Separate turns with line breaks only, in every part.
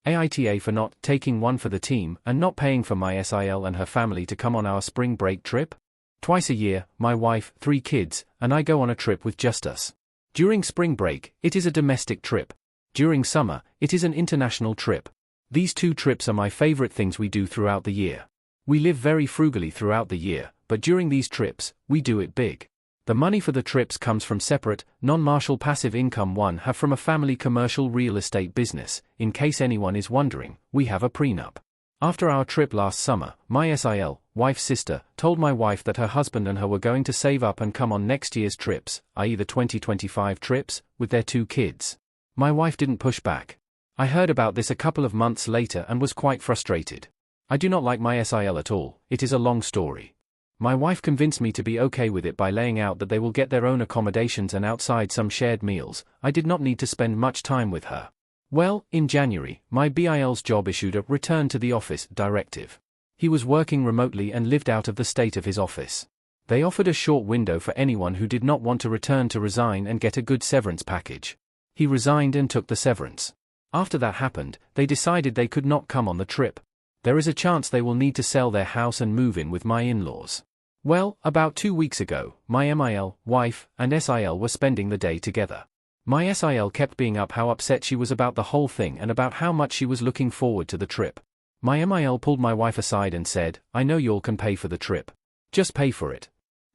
AITA for not taking one for the team and not paying for my SIL and her family to come on our spring break trip. Twice a year, my wife, 3 kids, and I go on a trip with just us. During spring break, it is a domestic trip. During summer, it is an international trip. These 2 trips are my favorite things we do throughout the year. We live very frugally throughout the year, but during these trips, we do it big. The money for the trips comes from separate, non-martial passive income one have from a family commercial real estate business. In case anyone is wondering, we have a prenup. After our trip last summer, my SIL, wife's sister, told my wife that her husband and her were going to save up and come on next year's trips, i.e. the 2025 trips, with their 2 kids. My wife didn't push back. I heard about this a couple of months later and was quite frustrated. I do not like my SIL at all, it is a long story. My wife convinced me to be okay with it by laying out that they will get their own accommodations and outside some shared meals. I did not need to spend much time with her. Well, in January, my BIL's job issued a return to the office directive. He was working remotely and lived out of the state of his office. They offered a short window for anyone who did not want to return to resign and get a good severance package. He resigned and took the severance. After that happened, they decided they could not come on the trip. There is a chance they will need to sell their house and move in with my in-laws. Well, about 2 weeks ago, my MIL, wife, and SIL were spending the day together. My SIL kept being up how upset she was about the whole thing and about how much she was looking forward to the trip. My MIL pulled my wife aside and said, "I know y'all can pay for the trip. Just pay for it."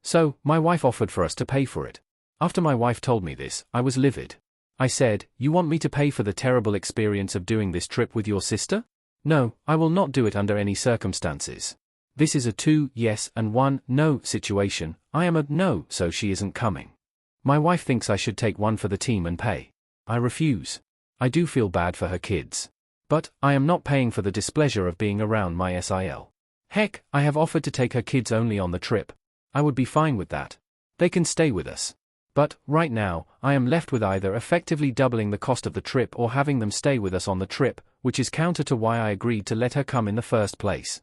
So, my wife offered for us to pay for it. After my wife told me this, I was livid. I said, "You want me to pay for the terrible experience of doing this trip with your sister? No, I will not do it under any circumstances. This is a 2 yes and 1 no situation. I am a no, so she isn't coming." My wife thinks I should take one for the team and pay. I refuse. I do feel bad for her kids. But, I am not paying for the displeasure of being around my SIL. Heck, I have offered to take her kids only on the trip. I would be fine with that. They can stay with us. But, right now, I am left with either effectively doubling the cost of the trip or having them stay with us on the trip, which is counter to why I agreed to let her come in the first place.